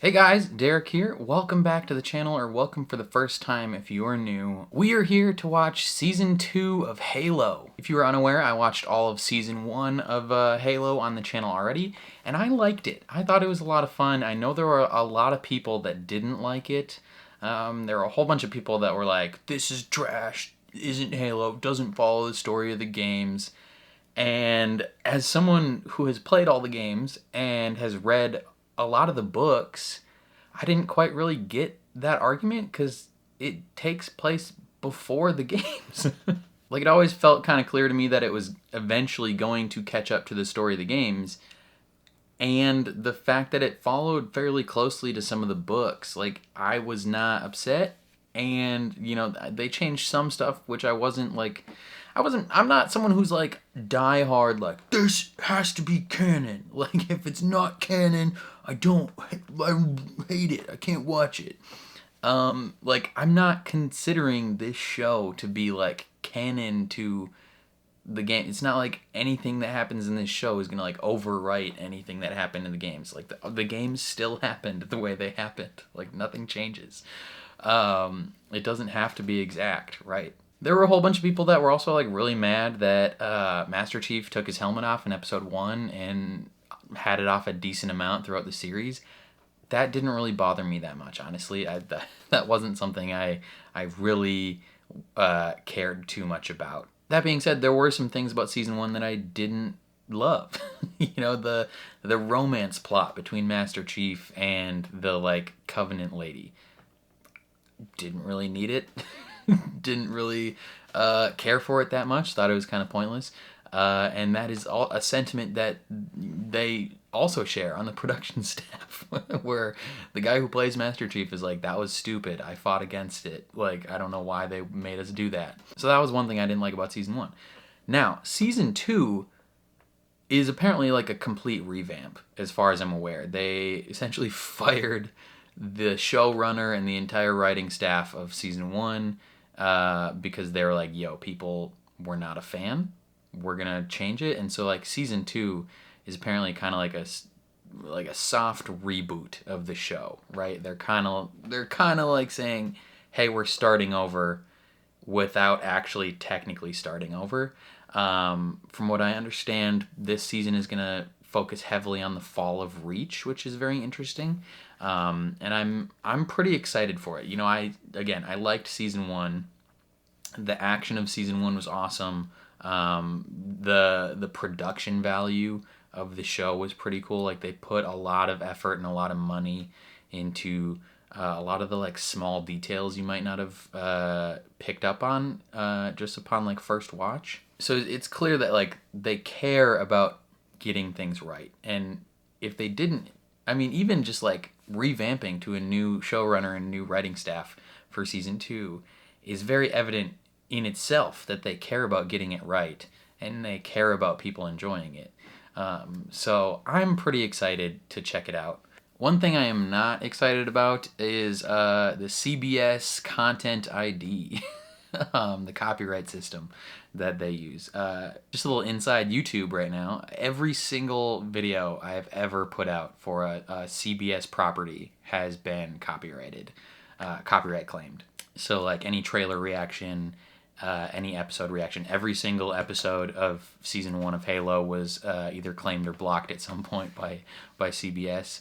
Hey guys, Derek here. Welcome back to the channel, or welcome for the first time if you're new. We are here to watch Season 2 of Halo. If you were unaware, I watched all of Season 1 of Halo on the channel already, and I liked it. I thought it was a lot of fun. I know there were a lot of people that didn't like it. There were a whole bunch of people that were like, this is trash, isn't Halo, doesn't follow the story of the games. And as someone who has played all the games and has read a lot of the books, I didn't quite really get that argument because it takes place before the games. Like, it always felt kind of clear to me that it was eventually going to catch up to the story of the games, and the fact that it followed fairly closely to some of the books, like, I was not upset. And they changed some stuff which I'm not someone who's like die hard like this has to be canon. Like, if it's not canon, I hate it. I can't watch it. Like, I'm not considering this show to be like canon to the game. It's not like anything that happens in this show is gonna like overwrite anything that happened in the games. Like, the games still happened the way they happened. Like, nothing changes. It doesn't have to be exact, right? There were a whole bunch of people that were also like really mad that Master Chief took his helmet off in episode 1 and had it off a decent amount throughout the series. That didn't really bother me that much, honestly. That wasn't something I really cared too much about. That being said, there were some things about season 1 that I didn't love. The romance plot between Master Chief and the like Covenant lady. Didn't really need it. Didn't really care for it that much. Thought it was kind of pointless. And that is all a sentiment that they also share on the production staff, where the guy who plays Master Chief is like, that was stupid. I fought against it. Like, I don't know why they made us do that. So that was one thing I didn't like about season 1. Now, season 2 is apparently like a complete revamp, as far as I'm aware. They essentially fired the showrunner and the entire writing staff of season 1 because they were like, yo, people were not a fan. We're gonna change it. And so like season 2 is apparently kind of like a soft reboot of the show, right? They're kind of like saying, hey, we're starting over, without actually technically starting over. From what I understand, this season is gonna focus heavily on the fall of Reach, which is very interesting. And I'm pretty excited for it. I liked season 1. The action of season 1 was awesome. The production value of the show was pretty cool. Like, they put a lot of effort and a lot of money into a lot of the like small details you might not have picked up on just upon like first watch. So it's clear that like they care about getting things right. And if they didn't, I mean, even just like revamping to a new showrunner and new writing staff for season 2 is very evident in itself that they care about getting it right and they care about people enjoying it. So I'm pretty excited to check it out. One thing I am not excited about is the CBS Content ID, the copyright system that they use. Just a little inside YouTube right now. Every single video I have ever put out for a CBS property has been copyrighted, copyright claimed. So like any trailer reaction, any episode reaction, every single episode of season 1 of Halo was either claimed or blocked at some point by CBS,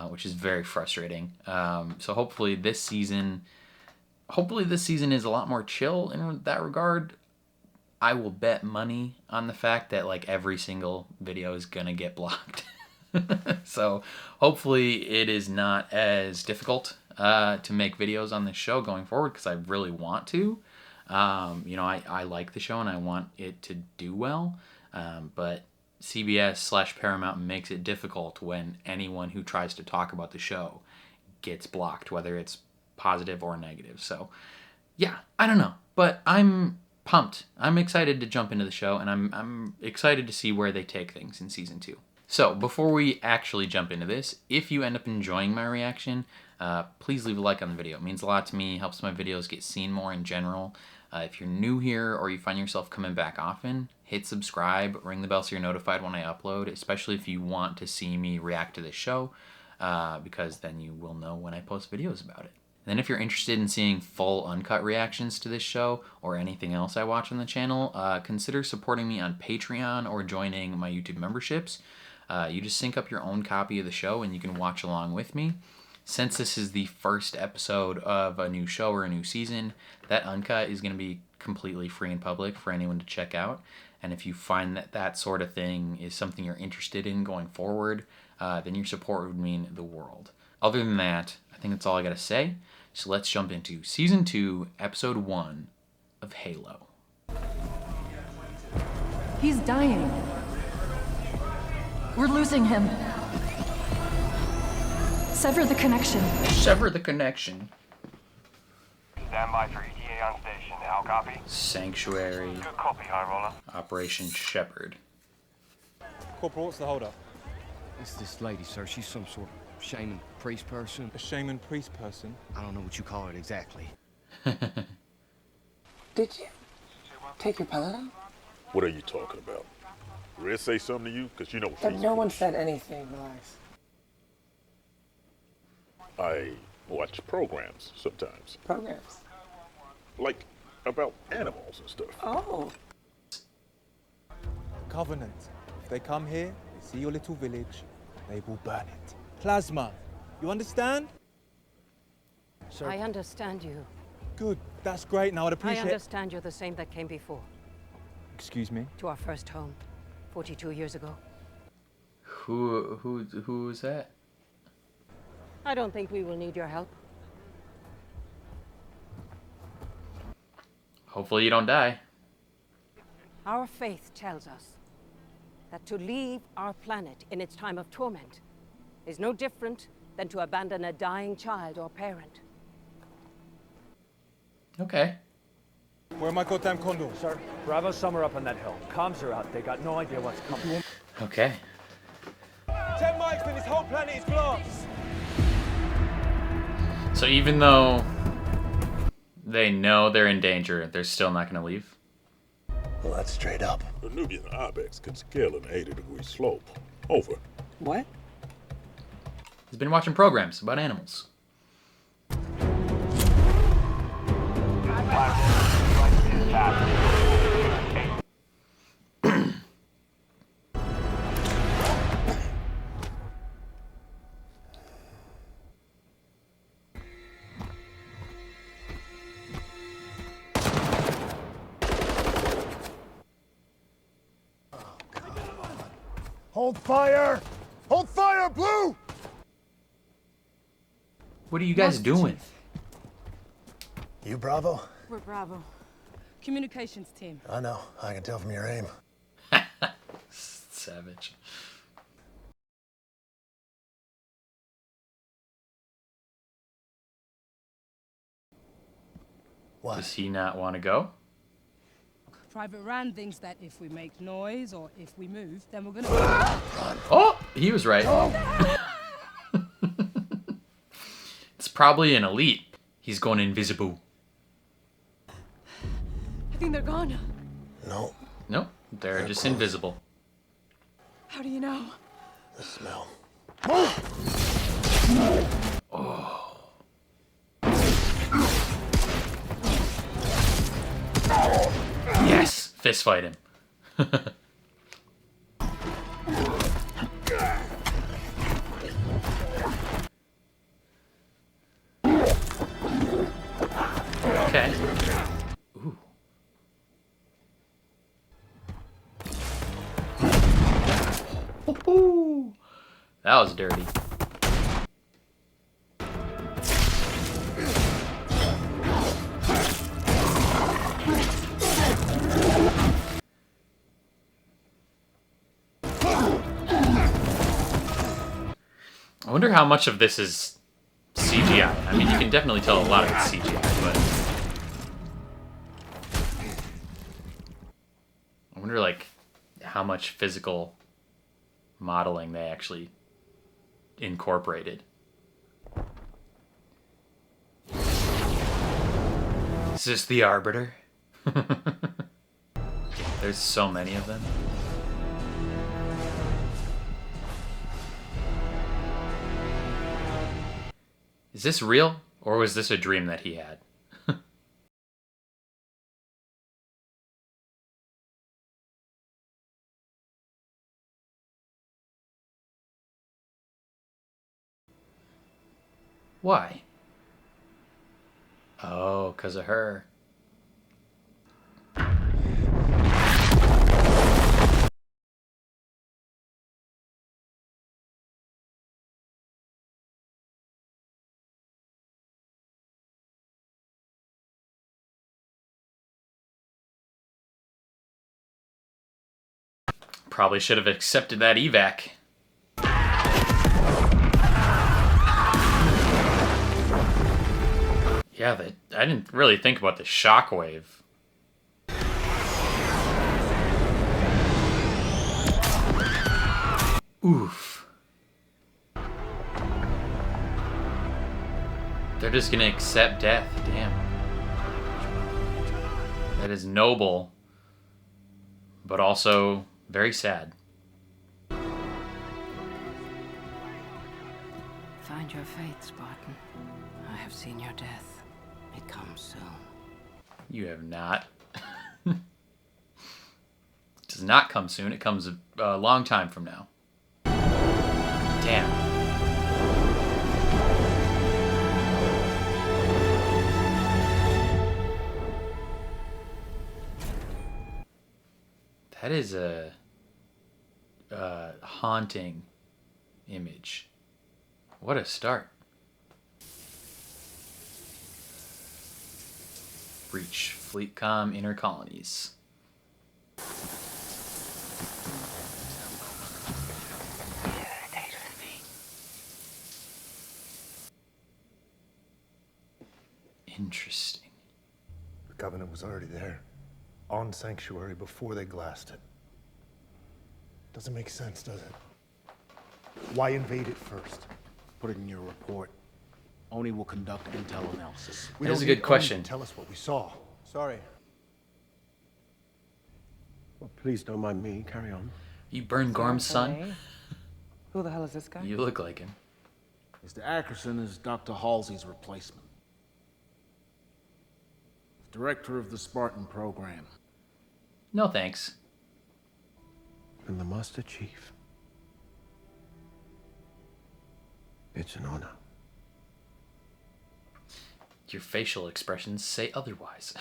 which is very frustrating. So hopefully this season is a lot more chill in that regard. I will bet money on the fact that like every single video is gonna get blocked. So hopefully it is not as difficult to make videos on this show going forward, because I really want to. I like the show and I want it to do well, but CBS/Paramount makes it difficult when anyone who tries to talk about the show gets blocked, whether it's positive or negative. So yeah, I don't know, but I'm pumped. I'm excited to jump into the show, and I'm excited to see where they take things in season 2. So before we actually jump into this, if you end up enjoying my reaction, please leave a like on the video. It means a lot to me, helps my videos get seen more in general. If you're new here or you find yourself coming back often, hit subscribe, ring the bell so you're notified when I upload, especially if you want to see me react to this show. because then you will know when I post videos about it. And then if you're interested in seeing full uncut reactions to this show or anything else I watch on the channel, consider supporting me on Patreon or joining my YouTube memberships. You just sync up your own copy of the show and you can watch along with me. Since this is the first episode of a new show or a new season, that uncut is going to be completely free and public for anyone to check out. And if you find that that sort of thing is something you're interested in going forward, then your support would mean the world. Other than that, I think that's all I got to say. So let's jump into Season 2, Episode 1 of Halo. He's dying. We're losing him. Sever the connection. Sever the connection. Stand by for ETA on station. How copy? Sanctuary. Good copy, High Roller. Operation Shepherd. Corporal, what's the holdup? It's this lady, sir. She's some sort of shaman priest person. A shaman priest person? I don't know what you call it exactly. Did you take your pellet out? What are you talking about? Red say something to you? Because you know But she's no one said anything, relax. I watch programs sometimes. Programs. Like about animals and stuff. Oh. Covenant. If they come here, they see your little village, they will burn it. Plasma. You understand? Sir, I understand you. Good. That's great. Now I'd I appreciate... understand you're the same that came before, Excuse me? to our first home, 42 years ago. Who is that? I don't think we will need your help. Hopefully you don't die. Our faith tells us that to leave our planet in its time of torment is no different than to abandon a dying child or parent. Okay. Where are my goddamn condoms? Sir, Bravo's somewhere up on that hill. Comms are out. They got no idea what's coming. Okay. 10 mics and this whole planet is glass. So even though they know they're in danger, they're still not going to leave? Well, that's straight up. The Nubian ibex can scale an 80-degree slope. Over. What? He's been watching programs about animals. Hold fire! Hold fire, Blue! What are you guys doing? You Bravo? We're Bravo. Communications team. I know. I can tell from your aim. Savage. What? Does he not want to go? Private Rand thinks that if we make noise or if we move, then we're gonna... Oh, he was right. It's probably an elite. He's going invisible. I think they're gone. No. Nope, they're just invisible. How do you know? The smell. Yes! Fist fight him. Okay. Ooh. Woohoo! That was dirty. I wonder how much of this is CGI. I mean, you can definitely tell a lot of it's CGI, but I wonder, like, how much physical modeling they actually incorporated. Is this the Arbiter? There's so many of them. Is this real, or was this a dream that he had? Why? Oh, 'cause of her. Probably should have accepted that evac. Yeah, I didn't really think about the shockwave. Oof. They're just gonna accept death. Damn. That is noble, but also very sad. Find your fate, Spartan. I have seen your death. It comes soon. You have not. It does not come soon. It comes a long time from now. Damn. That is a haunting image. What a start. Breach Fleetcom Inner Colonies. Interesting. The Covenant was already there. On Sanctuary before they glassed it. Doesn't make sense, does it? Why invade it first? Put it in your report. Oni will conduct intel analysis. We That is don't a good need Oni question. to tell us what we saw. Sorry. Well, please don't mind me. Carry on. You burned Gorm's son? Who the hell is this guy? You look like him. Mr. Ackerson is Dr. Halsey's replacement. Director of the Spartan program. No thanks. And the Master Chief. It's an honor. Your facial expressions say otherwise.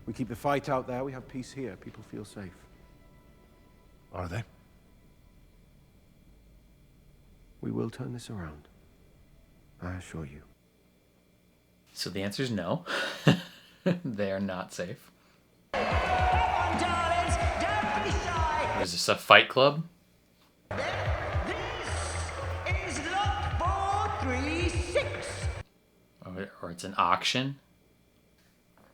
We keep the fight out there, we have peace here. People feel safe. Are they? We will turn this around. I assure you. So the answer is no. They are not safe. Is this a fight club? Or it's an auction?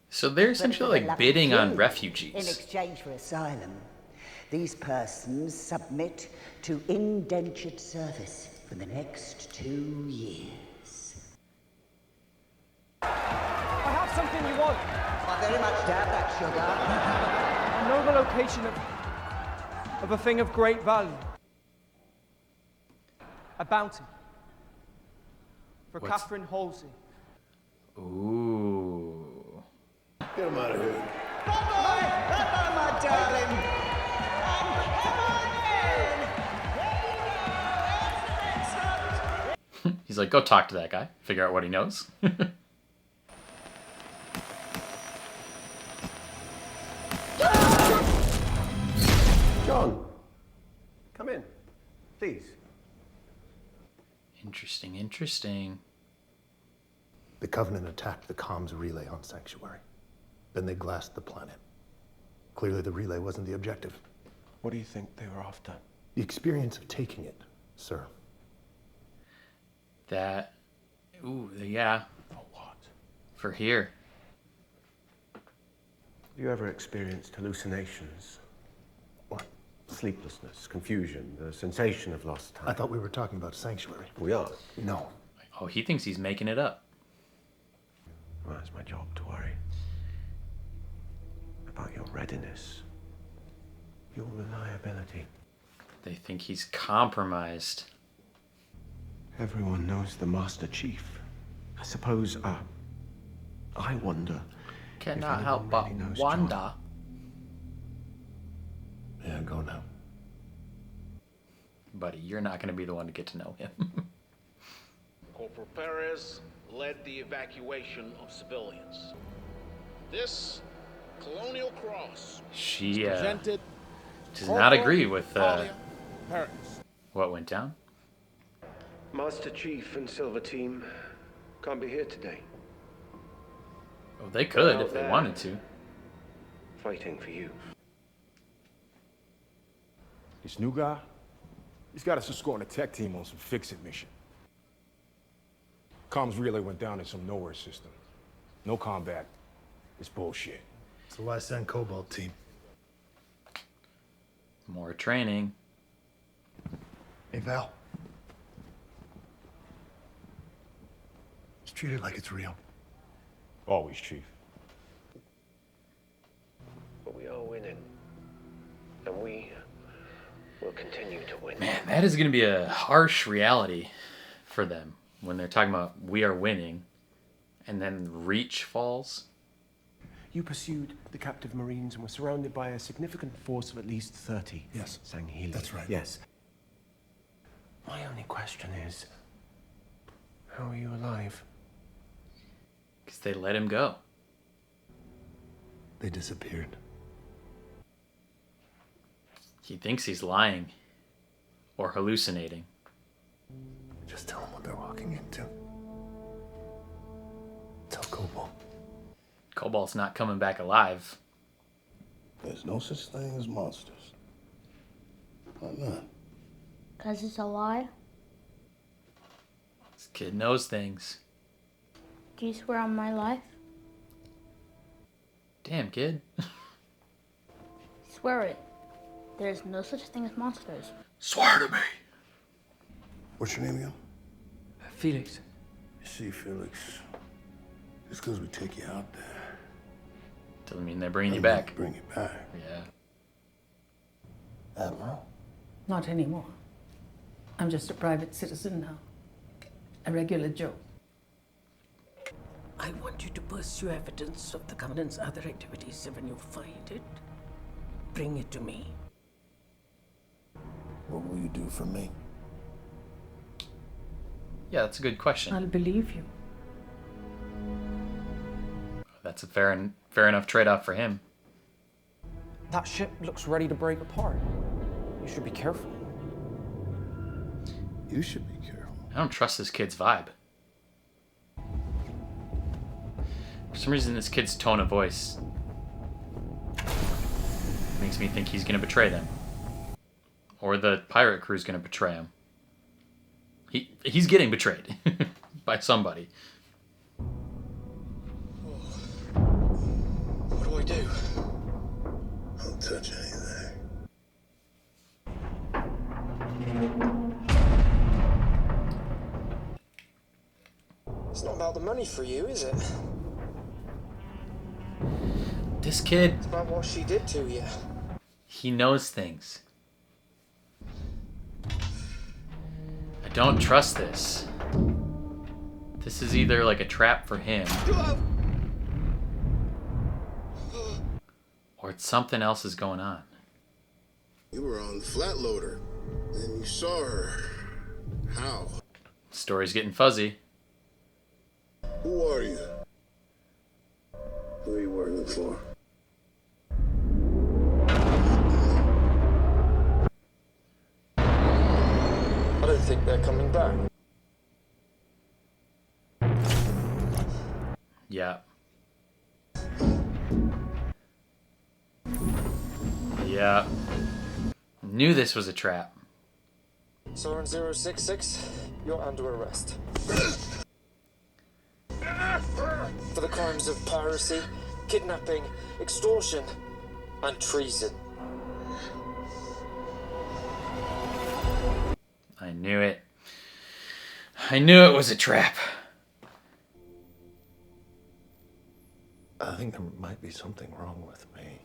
So they're essentially like bidding on In refugees. exchange for asylum, these persons submit to indentured service for the next 2 years. I have something you want. I very much doubt that, sugar. I know the location of a thing of great value. A bounty. For What's- Catherine Halsey. Ooh. Get him out of here. My darling. He's like, go talk to that guy. Figure out what he knows. John! Come in. Please. Interesting, interesting. The Covenant attacked the comms relay on Sanctuary. Then they glassed the planet. Clearly the relay wasn't the objective. What do you think they were after? The experience of taking it, sir. That, ooh, yeah, For what? for here. Have you ever experienced hallucinations? What? Sleeplessness, confusion, the sensation of lost time? I thought we were talking about Sanctuary. We are. No. Oh, he thinks he's making it up. Well, it's my job to worry about your readiness, your reliability. They think he's compromised. Everyone knows the Master Chief. I suppose, I wonder. Cannot help but wonder. Yeah, go now. Buddy, you're not going to be the one to get to know him. Corporal Perez led the evacuation of civilians. This Colonial Cross She presented does not agree with Perez. what went down. Master Chief and Silver Team can't be here today. Oh, they could if they wanted to. Fighting for you. This new guy, he's got us escorting a tech team on some fix-it mission. Comms relay went down in some nowhere system. No combat. It's bullshit. So why send Cobalt team? More training. Hey, Val. Just treat it like it's real. Always, Chief. But we are winning. And we will continue to win. Man, that is going to be a harsh reality for them when they're talking about we are winning and then Reach falls. You pursued the captive Marines and were surrounded by a significant force of at least 30. Yes. Sangheli. That's right. Yes. My only question is, how are you alive? Because they let him go. They disappeared. He thinks he's lying or hallucinating. Just tell them what they're walking into. Tell Cobalt. Cobalt's not coming back alive. There's no such thing as monsters. Why not? 'Cause it's a lie? This kid knows things. Do you swear on my life? Damn, kid. Swear it. There's no such thing as monsters. Swear to me. What's your name again? Felix. You see, Felix, just because we take you out there, Doesn't mean they're bringing you back. bring you back. Yeah. Admiral? Not anymore. I'm just a private citizen now. A regular Joe. I want you to pursue evidence of the Covenant's other activities, and when you find it, bring it to me. What will you do for me? Yeah, that's a good question. I'll believe you. That's a fair enough trade-off for him. That ship looks ready to break apart. You should be careful. You should be careful. I don't trust this kid's vibe. For some reason, this kid's tone of voice makes me think he's going to betray them. Or the pirate crew's going to betray him. He's getting betrayed by somebody. What do I do? Don't touch anything. It's not about the money for you, is it? This kid, It's about what she did to you. he knows things. I don't trust this. This is either like a trap for him, or it's something else is going on. You were on the flat loader, and you saw her. How? Story's getting fuzzy. Who are you? Who are you working for? I don't think they're coming back. Yeah. Yeah. Knew this was a trap. Soren 066, you're under arrest. For the crimes of piracy, kidnapping, extortion, and treason. I knew it. I knew it was a trap. I think there might be something wrong with me.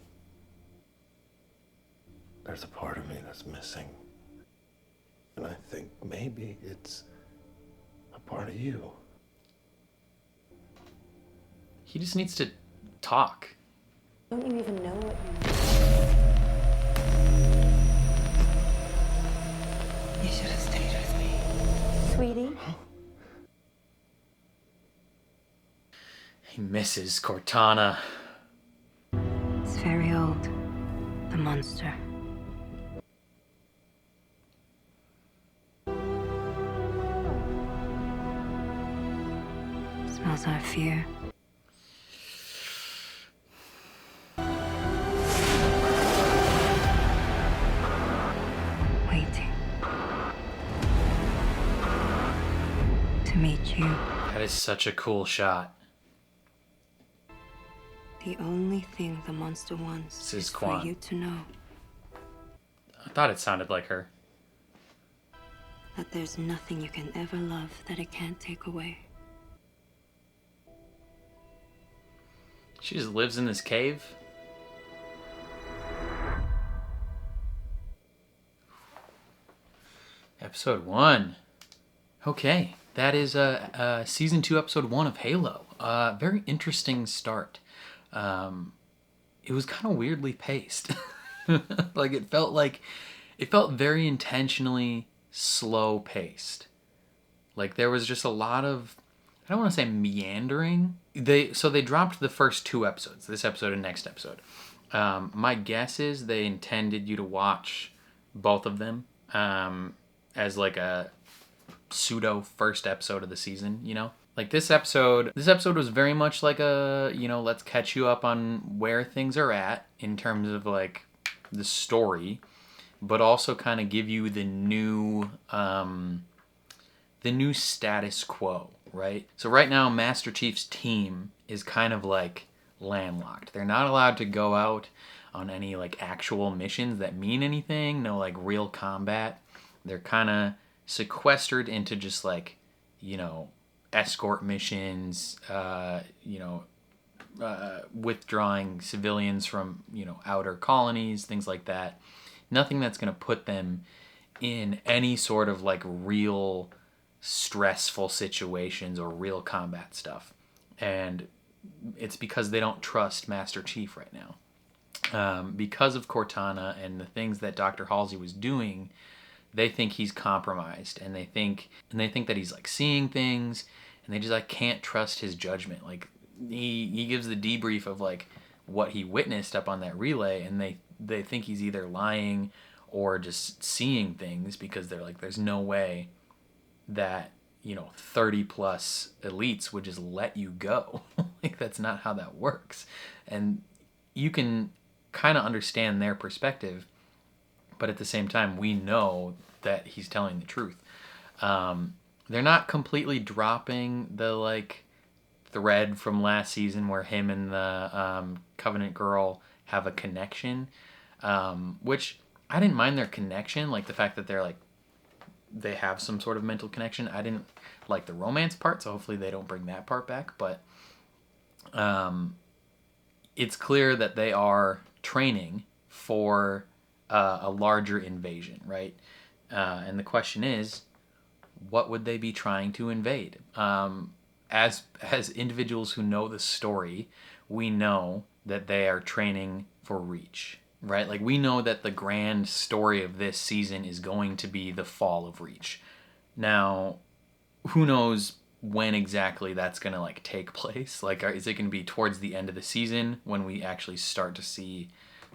There's a part of me that's missing. And I think maybe it's part of you. He just needs to talk. Don't you even know what You should have stayed with me. Sweetie? He misses Cortana. It's very old. The monster. Smells our fear. Waiting to meet you. That is such a cool shot. The only thing the monster wants This is is for Quan. you to know I thought it sounded like her. that there's nothing you can ever love that it can't take away. She just lives in this cave. Episode 1. Okay, that is season 2, episode 1 of Halo. Very interesting start. It was kind of weirdly paced. It felt very intentionally slow paced. Like there was just a lot of, I don't want to say meandering. They dropped the first 2 episodes, this episode and next episode. My guess is they intended you to watch both of them as like a pseudo first episode of the season, you know? Like this episode was very much like a, you know, let's catch you up on where things are at in terms of like the story, but also kind of give you the new status quo, right? So right now Master Chief's team is kind of like landlocked. They're not allowed to go out on any like actual missions that mean anything, no like real combat. They're kind of sequestered into just like, you know, escort missions, withdrawing civilians from, you know, outer colonies, things like that. Nothing that's going to put them in any sort of like real stressful situations or real combat stuff. And it's because they don't trust Master Chief right now. Because of Cortana and the things that Dr. Halsey was doing, they think he's compromised, and they think that he's like seeing things, and they just like can't trust his judgment. Like he gives the debrief of like what he witnessed up on that relay, and they think he's either lying or just seeing things, because they're like, there's no way that, you know, 30 plus elites would just let you go. Like that's not how that works. And you can kind of understand their perspective, but at the same time, we know that he's telling the truth. They're not completely dropping the like thread from last season where him and the Covenant girl have a connection, which I didn't mind their connection, like the fact that they're like, they have some sort of mental connection. I didn't like the romance part, so hopefully they don't bring that part back, but it's clear that they are training for a larger invasion, right? And the question is, what would they be trying to invade? As individuals who know the story, we know that they are training for Reach, right? Like we know that the grand story of this season is going to be the fall of Reach. Now, who knows when exactly that's going to like take place? Like, is it going to be towards the end of the season when we actually start to see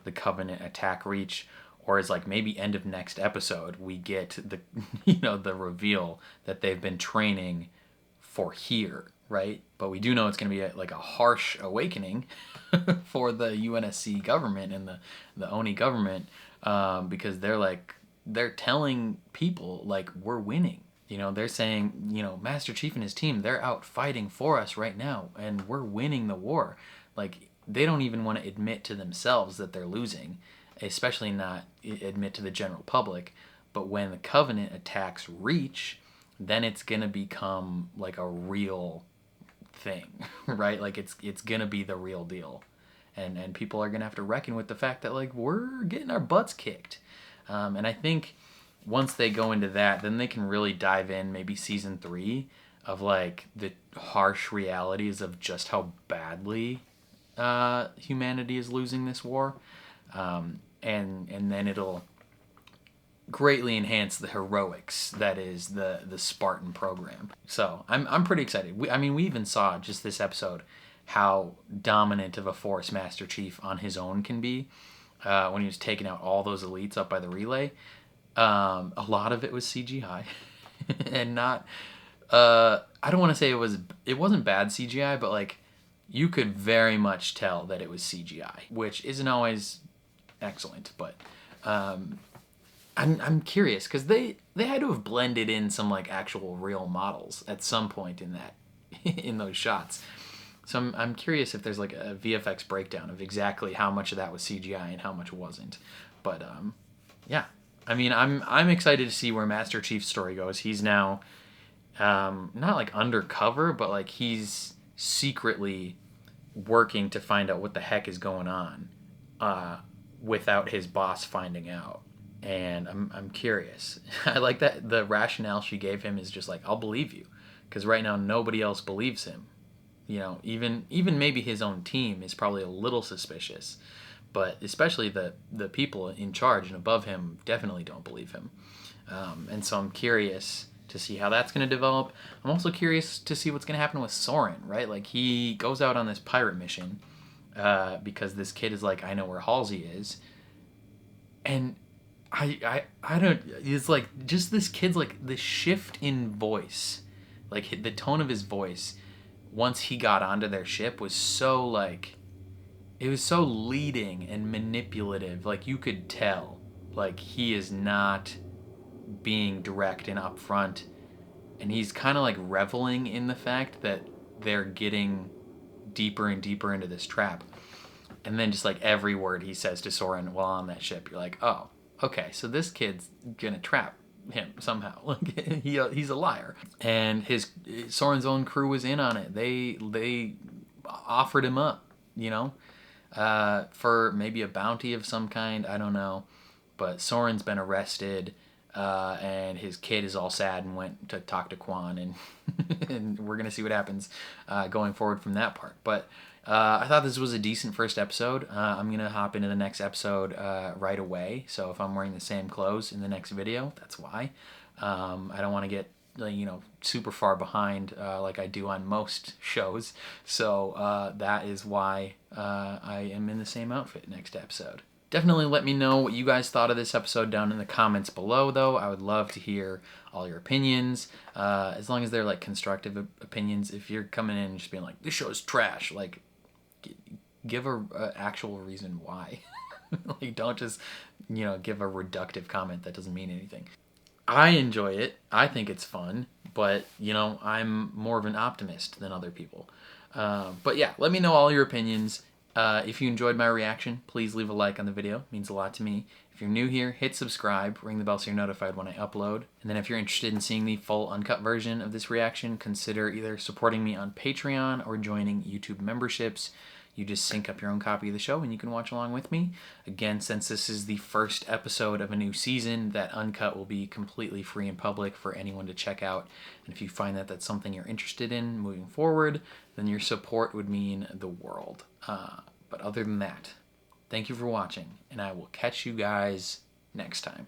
the Covenant attack Reach? Or is like maybe end of next episode we get the, you know, the reveal that they've been training for here, right? But we do know it's going to be like a harsh awakening for the UNSC government and the Oni government, because they're telling people like, we're winning. You know, they're saying, you know, Master Chief and his team, they're out fighting for us right now, and we're winning the war. Like, they don't even want to admit to themselves that they're losing, especially not admit to the general public. But when the Covenant attacks Reach, then it's going to become like a real thing, right? Like it's going to be the real deal. And people are going to have to reckon with the fact that like we're getting our butts kicked. And I think once they go into that, then they can really dive in maybe season 3 of like the harsh realities of just how badly humanity is losing this war, and then it'll greatly enhance the heroics that is the Spartan program. So I'm pretty excited. I mean, we even saw just this episode how dominant of a force Master Chief on his own can be when he was taking out all those elites up by the relay. A lot of it was CGI, and not. I don't want to say it wasn't bad CGI, but like you could very much tell that it was CGI, which isn't always excellent. But I'm curious because they had to have blended in some like actual real models at some point in that in those shots. So I'm curious if there's like a VFX breakdown of exactly how much of that was CGI and how much wasn't. But yeah, I mean I'm excited to see where Master Chief's story goes. He's now not like undercover, but like he's secretly working to find out what the heck is going on without his boss finding out. And I'm curious. I like that the rationale she gave him is just like, I'll believe you, because right now nobody else believes him. You know, even maybe his own team is probably a little suspicious, but especially the people in charge and above him definitely don't believe him. And so I'm curious to see how that's going to develop. I'm also curious to see what's going to happen with Soren, right? Like he goes out on this pirate mission because this kid is like, I know where Halsey is, and I don't. It's like just this kid's like the shift in voice, like the tone of his voice once he got onto their ship was so like, it was so leading and manipulative. Like you could tell, like he is not being direct and upfront, and he's kind of like reveling in the fact that they're getting deeper and deeper into this trap. And then just like every word he says to Soren while on that ship, you're like, oh, okay, so this kid's gonna trap him somehow. Like he's a liar. And Soren's own crew was in on it. They offered him up, you know, for maybe a bounty of some kind. I don't know. But Soren's been arrested, and his kid is all sad and went to talk to Quan, and and we're gonna see what happens going forward from that part. But I thought this was a decent first episode. I'm gonna hop into the next episode right away. So if I'm wearing the same clothes in the next video, that's why. I don't want to get super far behind like I do on most shows. So that is why I am in the same outfit next episode. Definitely let me know what you guys thought of this episode down in the comments below, though. I would love to hear all your opinions, as long as they're like constructive opinions. If you're coming in and just being like, this show is trash, like give a actual reason why. Like don't just give a reductive comment that doesn't mean anything. I enjoy it. I think it's fun, but I'm more of an optimist than other people. But yeah, let me know all your opinions. If you enjoyed my reaction, please leave a like on the video. It means a lot to me. If you're new here, hit subscribe, ring the bell so you're notified when I upload. And then if you're interested in seeing the full uncut version of this reaction, consider either supporting me on Patreon or joining YouTube memberships. You just sync up your own copy of the show and you can watch along with me. Again, since this is the first episode of a new season, that uncut will be completely free in public for anyone to check out. And if you find that that's something you're interested in moving forward, then your support would mean the world. But other than that, thank you for watching, and I will catch you guys next time.